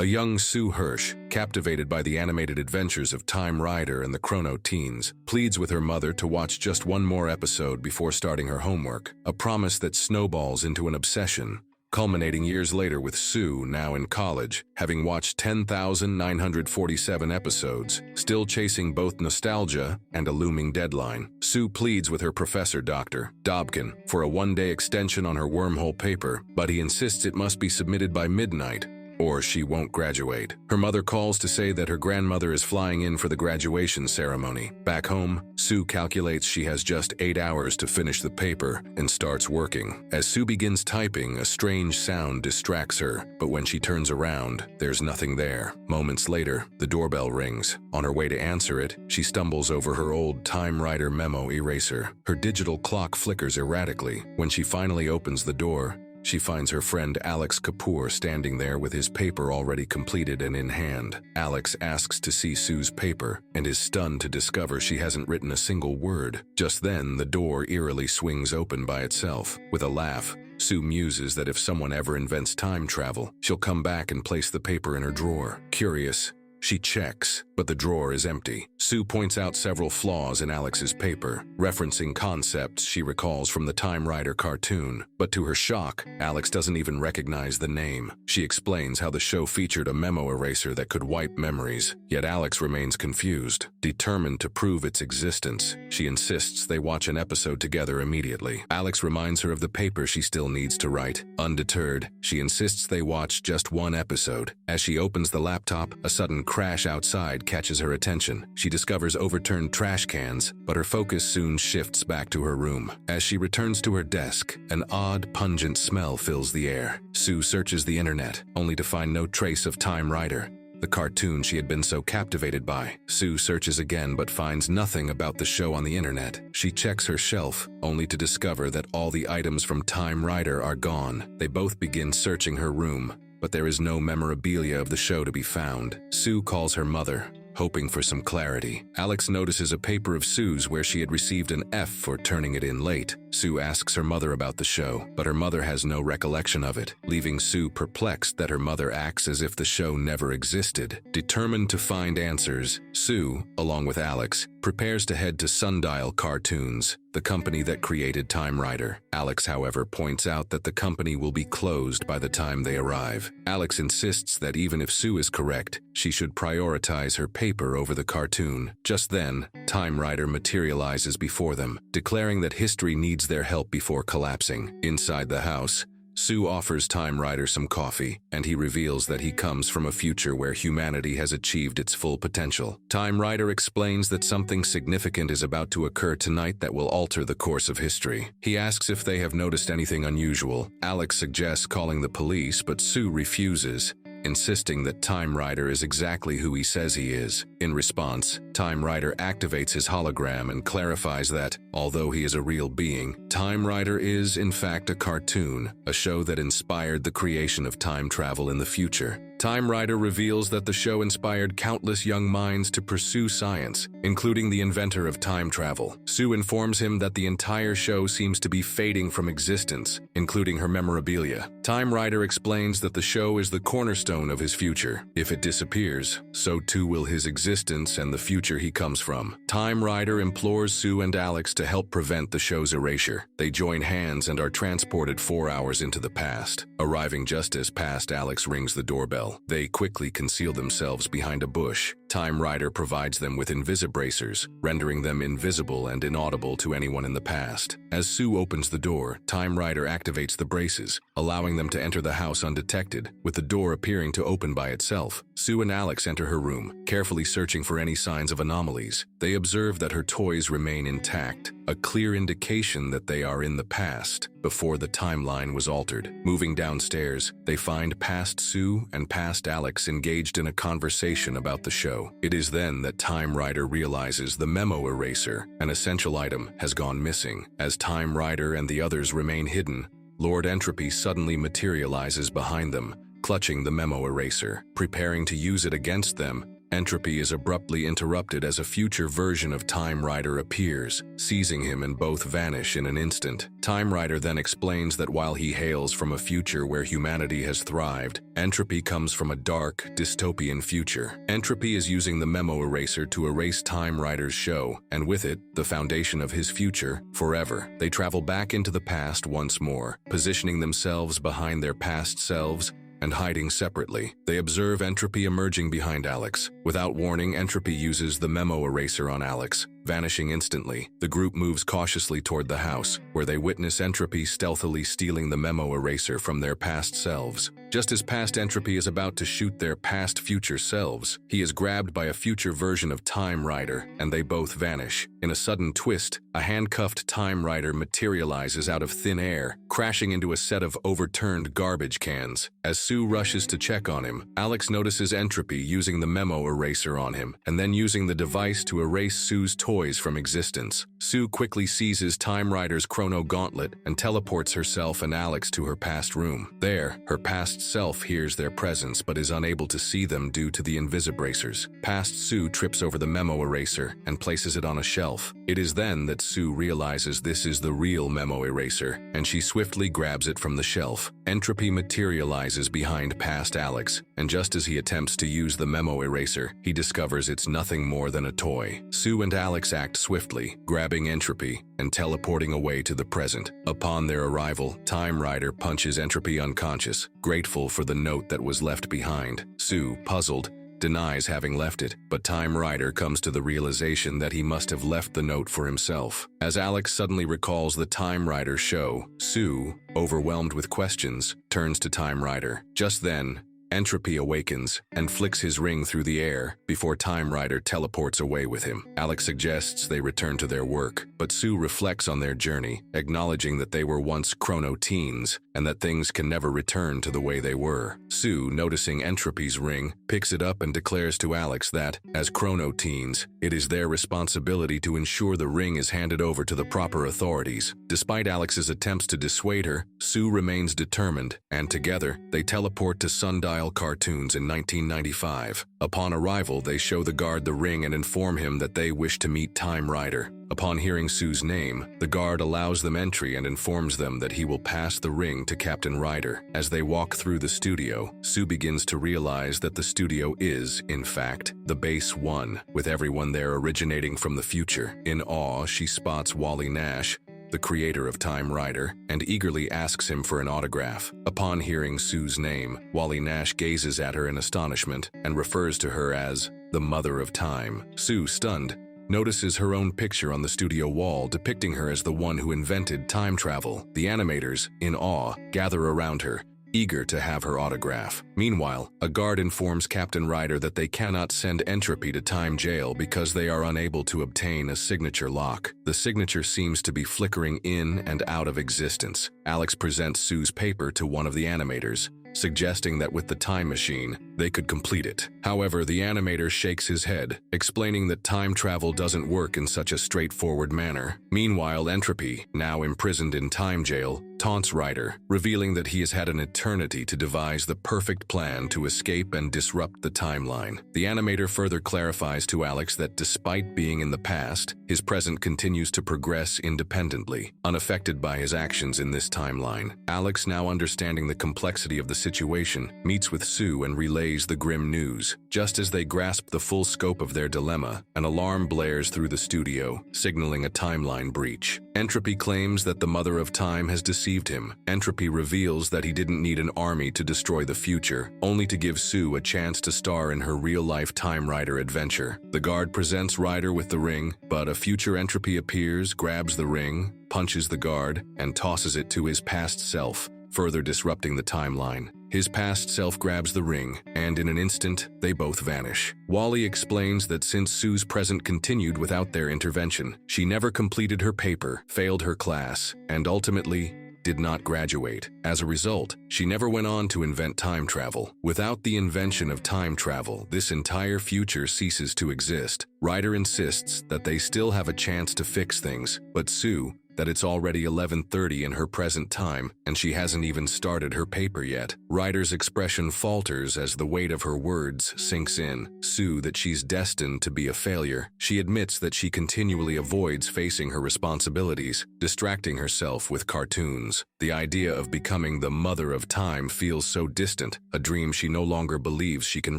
A young Sue Hirsch, captivated by the animated adventures of Time Rider and the Chrono Teens, pleads with her mother to watch just one more episode before starting her homework, a promise that snowballs into an obsession, culminating years later with Sue, now in college, having watched 10,947 episodes, still chasing both nostalgia and a looming deadline. Sue pleads with her professor, Dr. Dobkin, for a one-day extension on her wormhole paper, but he insists it must be submitted by midnight, or she won't graduate. Her mother calls to say that her grandmother is flying in for the graduation ceremony. Back home, Sue calculates she has just 8 hours to finish the paper and starts working. As Sue begins typing, a strange sound distracts her, but when she turns around, there's nothing there. Moments later, the doorbell rings. On her way to answer it, she stumbles over her old Time Rider memo eraser. Her digital clock flickers erratically. When she finally opens the door, she finds her friend Alex Kapoor standing there with his paper already completed and in hand. Alex asks to see Sue's paper and is stunned to discover she hasn't written a single word. Just then, the door eerily swings open by itself. With a laugh, Sue muses that if someone ever invents time travel, she'll come back and place the paper in her drawer. Curious, she checks, but the drawer is empty. Sue points out several flaws in Alex's paper, referencing concepts she recalls from the Time Rider cartoon. But to her shock, Alex doesn't even recognize the name. She explains how the show featured a memo eraser that could wipe memories, yet Alex remains confused. Determined to prove its existence, she insists they watch an episode together immediately. Alex reminds her of the paper she still needs to write. Undeterred, she insists they watch just one episode. As she opens the laptop, a sudden crash outside catches her attention. She discovers overturned trash cans, but her focus soon shifts back to her room. As she returns to her desk, an odd, pungent smell fills the air. Sue searches the internet, only to find no trace of Time Rider, the cartoon she had been so captivated by. Sue searches again but finds nothing about the show on the internet. She checks her shelf, only to discover that all the items from Time Rider are gone. They both begin searching her room, but there is no memorabilia of the show to be found. Sue calls her mother, hoping for some clarity. Alex notices a paper of Sue's where she had received an F for turning it in late. Sue asks her mother about the show, but her mother has no recollection of it, leaving Sue perplexed that her mother acts as if the show never existed. Determined to find answers, Sue, along with Alex, prepares to head to Sundial Cartoons, the company that created Time Rider. Alex, however, points out that the company will be closed by the time they arrive. Alex insists that even if Sue is correct, she should prioritize her paper over the cartoon. Just then, Time Rider materializes before them, declaring that history needs their help before collapsing. Inside the house, Sue offers Time Rider some coffee, and he reveals that he comes from a future where humanity has achieved its full potential. Time Rider explains that something significant is about to occur tonight that will alter the course of history. He asks if they have noticed anything unusual. Alex suggests calling the police, but Sue refuses, insisting that Time Rider is exactly who he says he is. In response, Time Rider activates his hologram and clarifies that, although he is a real being, Time Rider is, in fact, a cartoon, a show that inspired the creation of time travel in the future. Time Rider reveals that the show inspired countless young minds to pursue science, including the inventor of time travel. Sue informs him that the entire show seems to be fading from existence, including her memorabilia. Time Rider explains that the show is the cornerstone of his future. If it disappears, so too will his existence and the future he comes from. Time Rider implores Sue and Alex to help prevent the show's erasure. They join hands and are transported 4 hours into the past, arriving just as past Alex rings the doorbell. They quickly conceal themselves behind a bush. Time Rider provides them with invisibracers, rendering them invisible and inaudible to anyone in the past. As Sue opens the door, Time Rider activates the braces, allowing them to enter the house undetected, with the door appearing to open by itself. Sue and Alex enter her room, carefully searching for any signs of anomalies. They observe that her toys remain intact, a clear indication that they are in the past, before the timeline was altered. Moving downstairs, they find past Sue and past Alex engaged in a conversation about the show. It is then that Time Rider realizes the memo eraser, an essential item, has gone missing. As Time Rider and the others remain hidden, Lord Entropy suddenly materializes behind them, clutching the memo eraser. Preparing to use it against them, Entropy is abruptly interrupted as a future version of Time Rider appears, seizing him, and both vanish in an instant. Time Rider then explains that while he hails from a future where humanity has thrived, Entropy comes from a dark, dystopian future. Entropy is using the memo eraser to erase Time Rider's show, and with it, the foundation of his future, forever. They travel back into the past once more, positioning themselves behind their past selves and hiding separately. They observe Entropy emerging behind Alex. Without warning, Entropy uses the memo eraser on Alex, vanishing instantly. The group moves cautiously toward the house, where they witness Entropy stealthily stealing the memo eraser from their past selves. Just as past Entropy is about to shoot their past future selves, he is grabbed by a future version of Time Rider, and they both vanish. In a sudden twist, a handcuffed Time Rider materializes out of thin air, crashing into a set of overturned garbage cans. As Sue rushes to check on him, Alex notices Entropy using the memo eraser on him, and then using the device to erase Sue's toys from existence. Sue quickly seizes Time Rider's chrono gauntlet and teleports herself and Alex to her past room. There, her past self hears their presence but is unable to see them due to the invisibracers. Past Sue trips over the memo eraser and places it on a shelf. It is then that Sue realizes this is the real memo eraser, and she swiftly grabs it from the shelf. Entropy materializes behind past Alex, and just as he attempts to use the memo eraser, he discovers it's nothing more than a toy. Sue and Alex act swiftly, grabbing Entropy and teleporting away to the present. Upon their arrival, Time Rider punches Entropy unconscious, grateful for the note that was left behind. Sue, puzzled, denies having left it, but Time Rider comes to the realization that he must have left the note for himself. As Alex suddenly recalls the Time Rider show, Sue, overwhelmed with questions, turns to Time Rider. Just then, Entropy awakens and flicks his ring through the air before Time Rider teleports away with him. Alex suggests they return to their work, but Sue reflects on their journey, acknowledging that they were once chrono teens and that things can never return to the way they were. Sue, noticing Entropy's ring, picks it up and declares to Alex that, as chrono teens, it is their responsibility to ensure the ring is handed over to the proper authorities. Despite Alex's attempts to dissuade her, Sue remains determined, and together, they teleport to Sundial Cartoons in 1995. Upon arrival, they show the guard the ring and inform him that they wish to meet Time Rider. Upon hearing Sue's name, the guard allows them entry and informs them that he will pass the ring to Captain Rider. As they walk through the studio, Sue begins to realize that the studio is, in fact, the Base 1, with everyone there originating from the future. In awe, she spots Wally Nash, the creator of Time Rider, and eagerly asks him for an autograph. Upon hearing Sue's name, Wally Nash gazes at her in astonishment and refers to her as the Mother of Time. Sue, stunned, notices her own picture on the studio wall depicting her as the one who invented time travel. The animators, in awe, gather around her, eager to have her autograph. Meanwhile, a guard informs Captain Rider that they cannot send Entropy to Time Jail because they are unable to obtain a signature lock. The signature seems to be flickering in and out of existence. Alex presents Sue's paper to one of the animators, suggesting that with the time machine, they could complete it. However, the animator shakes his head, explaining that time travel doesn't work in such a straightforward manner. Meanwhile, Entropy, now imprisoned in Time Jail, taunts Rider, revealing that he has had an eternity to devise the perfect plan to escape and disrupt the timeline. The animator further clarifies to Alex that despite being in the past, his present continues to progress independently, unaffected by his actions in this timeline. Alex, now understanding the complexity of the situation, meets with Sue and relays the grim news. Just as they grasp the full scope of their dilemma, an alarm blares through the studio, signaling a timeline breach. Entropy claims that the Mother of Time has deceived him. Entropy reveals that he didn't need an army to destroy the future, only to give Sue a chance to star in her real-life Time Rider adventure. The guard presents Rider with the ring, but a future Entropy appears, grabs the ring, punches the guard, and tosses it to his past self, further disrupting the timeline. His past self grabs the ring, and in an instant, they both vanish. Wally explains that since Sue's present continued without their intervention, she never completed her paper, failed her class, and ultimately did not graduate. As a result, she never went on to invent time travel. Without the invention of time travel, this entire future ceases to exist. Rider insists that they still have a chance to fix things, but Sue, that it's already 11:30 in her present time and she hasn't even started her paper yet. Ryder's expression falters as the weight of her words sinks in. Sue that she's destined to be a failure. She admits that she continually avoids facing her responsibilities, distracting herself with cartoons. The idea of becoming the mother of time feels so distant, a dream she no longer believes she can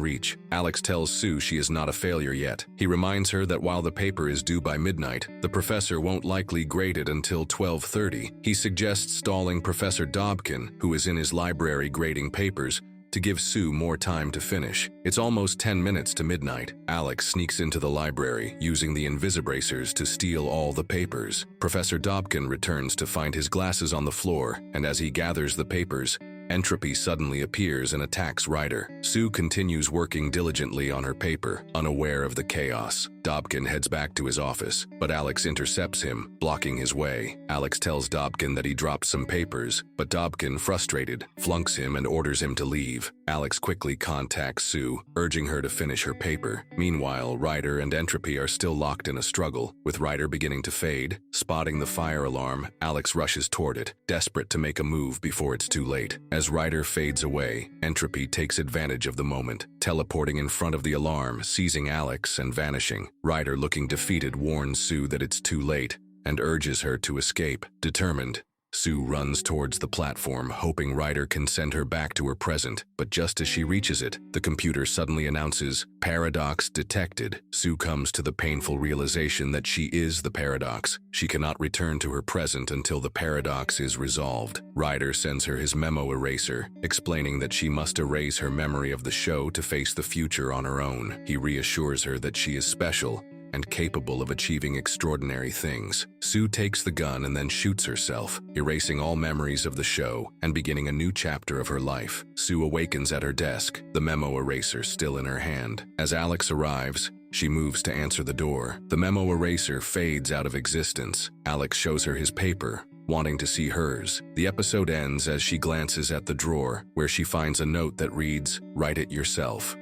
reach. Alex tells Sue she is not a failure yet. He reminds her that while the paper is due by midnight, the professor won't likely grade it until 12:30. He suggests stalling Professor Dobkin, who is in his library grading papers, to give Sue more time to finish. It's almost 10 minutes to midnight. Alex sneaks into the library, using the invisibracers to steal all the papers. Professor Dobkin returns to find his glasses on the floor, and as he gathers the papers, Entropy suddenly appears and attacks Ryder. Sue continues working diligently on her paper, unaware of the chaos. Dobkin heads back to his office, but Alex intercepts him, blocking his way. Alex tells Dobkin that he dropped some papers, but Dobkin, frustrated, flunks him and orders him to leave. Alex quickly contacts Sue, urging her to finish her paper. Meanwhile, Ryder and Entropy are still locked in a struggle, with Ryder beginning to fade. Spotting the fire alarm, Alex rushes toward it, desperate to make a move before it's too late. As Ryder fades away, Entropy takes advantage of the moment, teleporting in front of the alarm, seizing Alex and vanishing. Ryder, looking defeated, warns Sue that it's too late and urges her to escape. Determined, Sue runs towards the platform, hoping Ryder can send her back to her present, but just as she reaches it, the computer suddenly announces, "Paradox detected." Sue comes to the painful realization that she is the paradox. She cannot return to her present until the paradox is resolved. Ryder sends her his memo eraser, explaining that she must erase her memory of the show to face the future on her own. He reassures her that she is special and capable of achieving extraordinary things. Sue takes the gun and then shoots herself, erasing all memories of the show and beginning a new chapter of her life. Sue awakens at her desk, the memo eraser still in her hand. As Alex arrives, she moves to answer the door. The memo eraser fades out of existence. Alex shows her his paper, wanting to see hers. The episode ends as she glances at the drawer, where she finds a note that reads, "Write it yourself."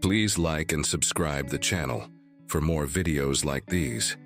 Please like and subscribe the channel for more videos like these.